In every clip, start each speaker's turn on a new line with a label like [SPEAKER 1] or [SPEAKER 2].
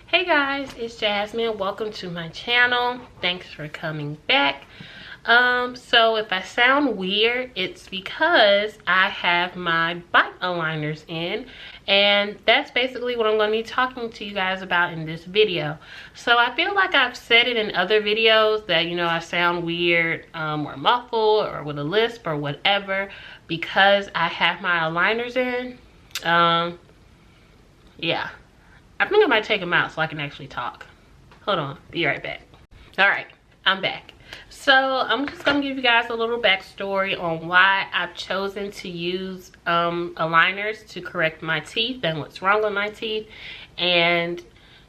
[SPEAKER 1] Hey guys, it's Jasmine. Welcome to my channel. Thanks for coming back. So if I sound weird, it's because I have my Byte Aligners in, and that's basically what I'm going to be talking to you guys about in this video. So I feel like I've said it in other videos that, you know, I sound weird or muffled or with a lisp or whatever because I have my aligners in. Yeah, I think I might take them out so I can actually talk. Hold on, be right back. All right, I'm back. So I'm just gonna give you guys a little backstory on why I've chosen to use aligners to correct my teeth and what's wrong with my teeth, and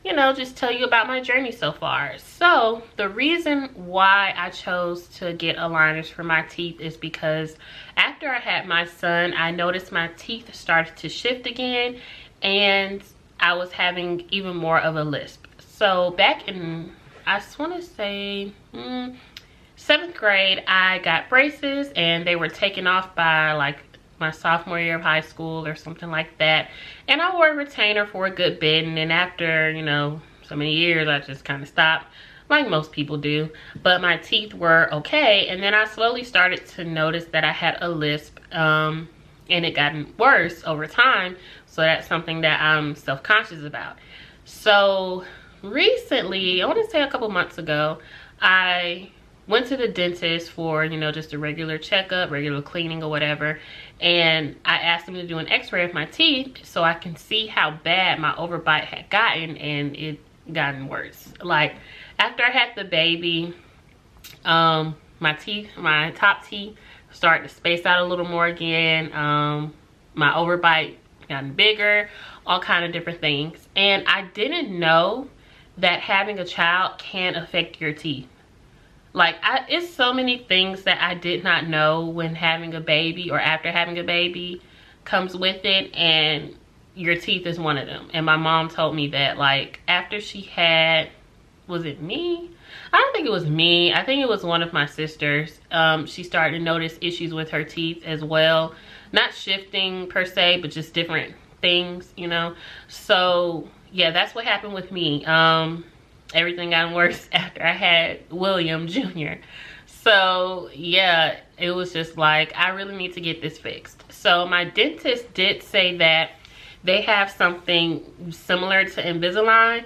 [SPEAKER 1] you know, just tell you about my journey so far. So the reason why I chose to get aligners for my teeth is because after I had my son, I noticed my teeth started to shift again and I was having even more of a lisp. So back in, I just want to say 7th grade, I got braces and they were taken off by like my sophomore year of high school or something like that. And I wore a retainer for a good bit, and then after, you know, so many years, I just kind of stopped, like most people do. But my teeth were okay, and then I slowly started to notice that I had a lisp, and it gotten worse over time. So that's something that I'm self-conscious about. So recently, I want to say a couple months ago, I went to the dentist for, you know, just a regular checkup, regular cleaning or whatever. And I asked him to do an x-ray of my teeth so I can see how bad my overbite had gotten, and it gotten worse. Like after I had the baby, my top teeth started to space out a little more again. My overbite gotten bigger, all kind of different things. And I didn't know that having a child can affect your teeth. Like, it's so many things that I did not know when having a baby or after having a baby comes with it, and your teeth is one of them. And my mom told me that, like, after she had, was it me? I don't think it was me. I think it was one of my sisters. She started to notice issues with her teeth as well. Not shifting per se, but just different things, you know? So, yeah, that's what happened with me. Everything got worse after I had William Jr. So yeah, it was just like, I really need to get this fixed. So my dentist did say that they have something similar to Invisalign.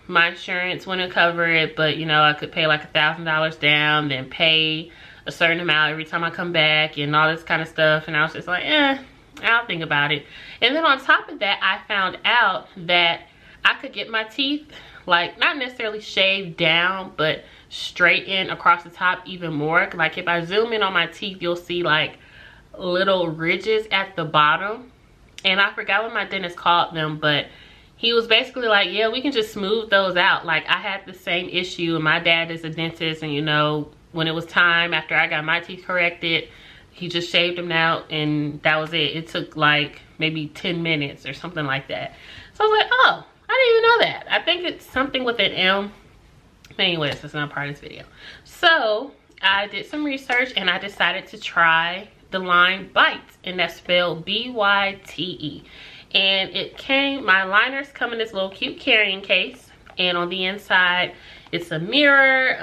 [SPEAKER 1] My insurance wouldn't cover it, but you know, I could pay like $1,000 down, then pay a certain amount every time I come back and all this kind of stuff. And I was just like, I'll think about it. And then on top of that, I found out that I could get my teeth, like, not necessarily shaved down, but straighten across the top even more. Like, if I zoom in on my teeth, you'll see like little ridges at the bottom. And I forgot what my dentist called them, but he was basically like, yeah, we can just smooth those out. Like, I had the same issue, and my dad is a dentist, and you know, when it was time after I got my teeth corrected, he just shaved them out, and that was it. It took like maybe 10 minutes or something like that. So I was like, oh, I didn't even know that. I think it's something with an M. Anyways, that's not part of this video. So I did some research and I decided to try the line Byte, and that's spelled B-Y-T-E. And it came, my aligners come in this little cute carrying case, and on the inside it's a mirror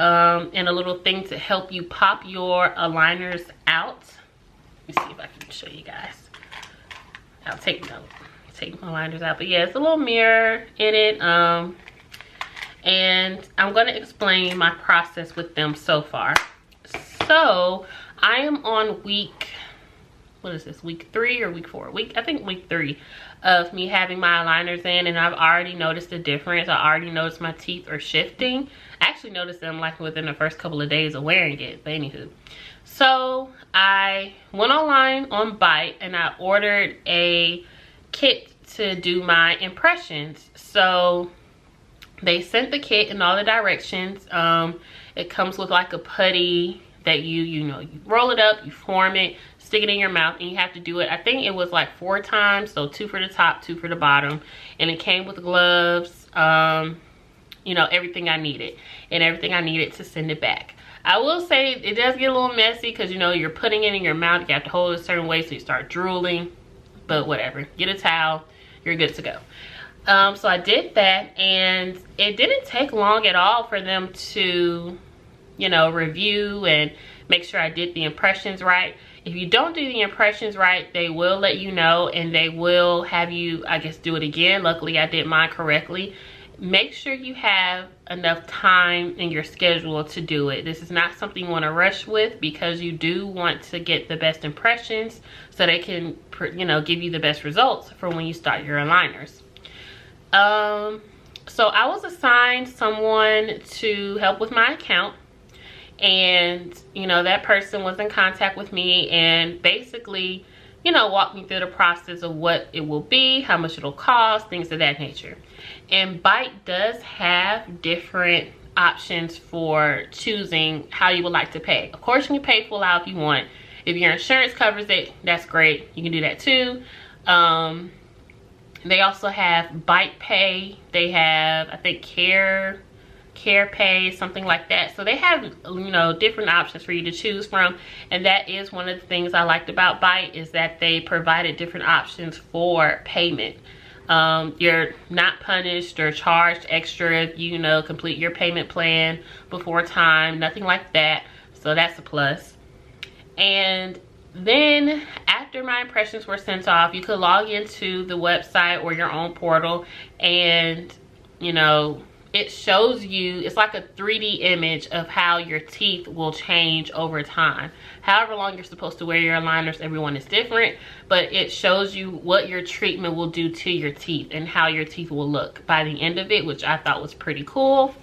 [SPEAKER 1] and a little thing to help you pop your aligners out. Let me see if I can show you guys. I'll take note. Take my aligners out, but yeah, it's a little mirror in it, and I'm going to explain my process with them so far. So I am on week, what is this, week 3 or week 4? I think week 3 of me having my aligners in, and I've already noticed a difference. I already noticed my teeth are shifting. I actually noticed them like within the first couple of days of wearing it, but anywho. So I went online on Byte and I ordered a kit to do my impressions. So they sent the kit in all the directions. It comes with like a putty that you know, you roll it up, you form it, stick it in your mouth, and you have to do it, I think it was like 4 times, so 2 for the top, 2 for the bottom. And it came with gloves, you know, everything I needed, and everything I needed to send it back. I will say it does get a little messy because, you know, you're putting it in your mouth, you have to hold it a certain way so you start drooling, but whatever. Get a towel, you're good to go. So I did that, and it didn't take long at all for them to, you know, review and make sure I did the impressions right. If you don't do the impressions right, they will let you know, and they will have you, I guess, do it again. Luckily, I did mine correctly. Make sure you have enough time in your schedule to do it. This is not something you want to rush with, because you do want to get the best impressions so they can, you know, give you the best results for when you start your aligners. So I was assigned someone to help with my account, and you know, that person was in contact with me and basically, you know, walked me through the process of what it will be, how much it'll cost, things of that nature. And Byte does have different options for choosing how you would like to pay. Of course, you can pay full out if you want. If your insurance covers it, that's great, you can do that too. They also have Byte Pay. They have, I think, Care Pay, something like that. So they have, you know, different options for you to choose from. And that is one of the things I liked about Byte, is that they provided different options for payment. You're not punished or charged extra if you know, complete your payment plan before time, nothing like that. So that's a plus. And then after my impressions were sent off, you could log into the website or your own portal, and you know, it shows you, it's like a 3D image of how your teeth will change over time. However long you're supposed to wear your aligners, everyone is different, but it shows you what your treatment will do to your teeth and how your teeth will look by the end of it, which I thought was pretty cool.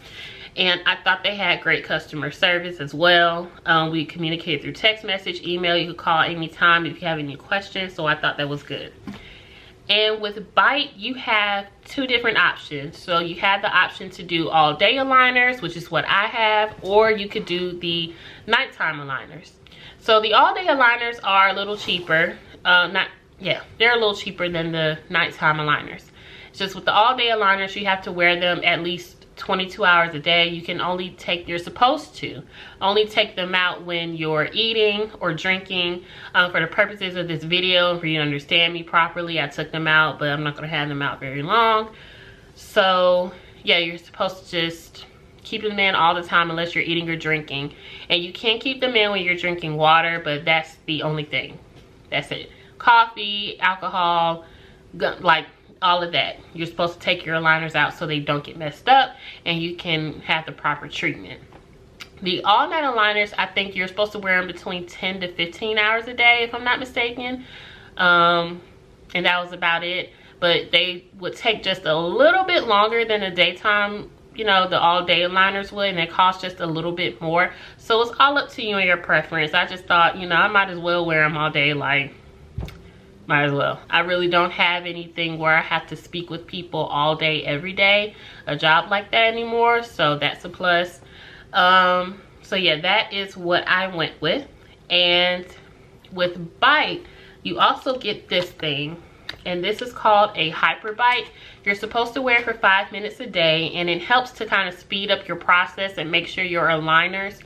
[SPEAKER 1] And I thought they had great customer service as well. We communicated through text message, email. You could call anytime if you have any questions. So I thought that was good. And with Byte, you have two different options. So you have the option to do all day aligners, which is what I have, or you could do the nighttime aligners. So the all day aligners are a little cheaper. They're a little cheaper than the nighttime aligners. It's just with the all day aligners, you have to wear them at least 22 hours a day. You can only take, you're supposed to only take them out when you're eating or drinking. For the purposes of this video, for you to understand me properly, I took them out, but I'm not going to have them out very long. So yeah, you're supposed to just keep them in all the time unless you're eating or drinking. And you can keep them in when you're drinking water, but that's the only thing. That's it. Coffee, alcohol, like all of that, you're supposed to take your aligners out so they don't get messed up and you can have the proper treatment. The all night aligners, I think you're supposed to wear them between 10 to 15 hours a day, if I'm not mistaken. And that was about it. But they would take just a little bit longer than the daytime, you know, the all day aligners would, and they cost just a little bit more. So it's all up to you and your preference. I just thought, you know, I might as well wear them all day, like, might as well. I really don't have anything where I have to speak with people all day, every day, a job like that anymore. So that's a plus. So yeah, that is what I went with. And with Byte, you also get this thing, and this is called a Hyper Byte. You're supposed to wear it for 5 minutes a day, and it helps to kind of speed up your process and make sure your aligners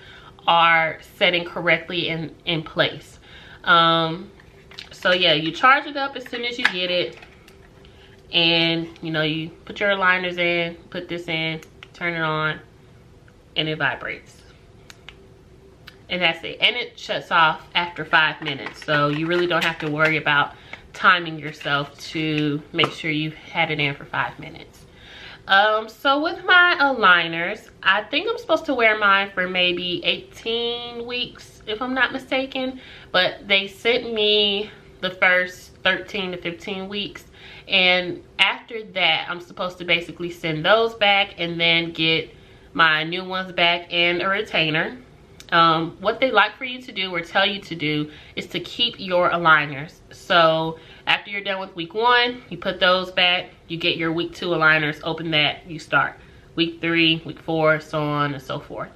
[SPEAKER 1] are setting correctly in place. So yeah, you charge it up as soon as you get it, and you know, you put your aligners in, put this in, turn it on, and it vibrates. And that's it. And it shuts off after 5 minutes. So you really don't have to worry about timing yourself to make sure you've had it in for 5 minutes. So with my aligners, I think I'm supposed to wear mine for maybe 18 weeks, if I'm not mistaken. But they sent me the first 13 to 15 weeks. And after that, I'm supposed to basically send those back and then get my new ones back and a retainer. What they like for you to do or tell you to do is to keep your aligners. So after you're done with week 1, you put those back, you get your week 2 aligners, open that, you start week 3, week 4, so on and so forth.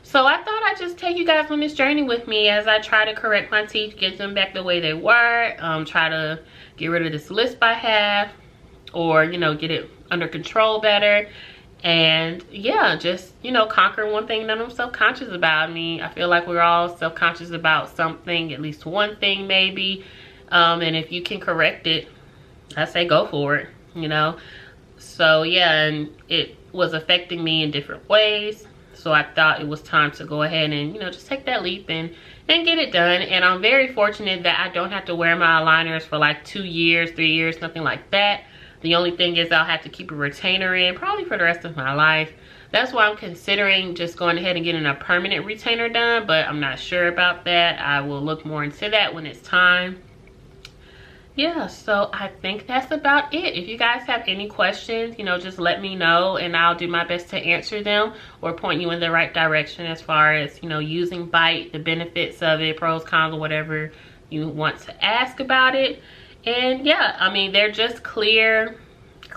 [SPEAKER 1] So I thought I'd just take you guys on this journey with me as I try to correct my teeth, get them back the way they were, try to get rid of this lisp I have, or, you know, get it under control better. And yeah, just, you know, conquer one thing that I'm self-conscious about. I mean, I feel like we're all self-conscious about something, at least one thing maybe. And if you can correct it, I say go for it, you know. So yeah, and it was affecting me in different ways. So I thought it was time to go ahead and, you know, just take that leap and get it done. And I'm very fortunate that I don't have to wear my aligners for like 2 years, 3 years, nothing like that. The only thing is I'll have to keep a retainer in probably for the rest of my life. That's why I'm considering just going ahead and getting a permanent retainer done, but I'm not sure about that. I will look more into that when it's time. Yeah, so I think that's about it. If you guys have any questions, you know, just let me know and I'll do my best to answer them or point you in the right direction as far as, you know, using Byte, the benefits of it, pros, cons, or whatever you want to ask about it. And yeah, I mean, they're just clear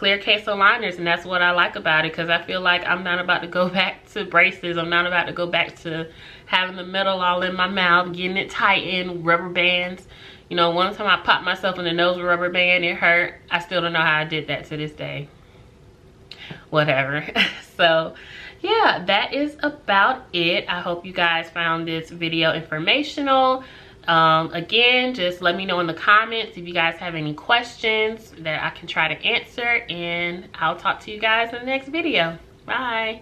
[SPEAKER 1] case aligners, and that's what I like about it, because I feel like I'm not about to go back to braces. I'm not about to go back to having the metal all in my mouth, getting it tightened, rubber bands. You know, one time I popped myself in the nose with a rubber band, it hurt. I still don't know how I did that to this day. Whatever. So yeah, that is about it. I hope you guys found this video informational. Again, just let me know in the comments if you guys have any questions that I can try to answer, and I'll talk to you guys in the next video. Bye.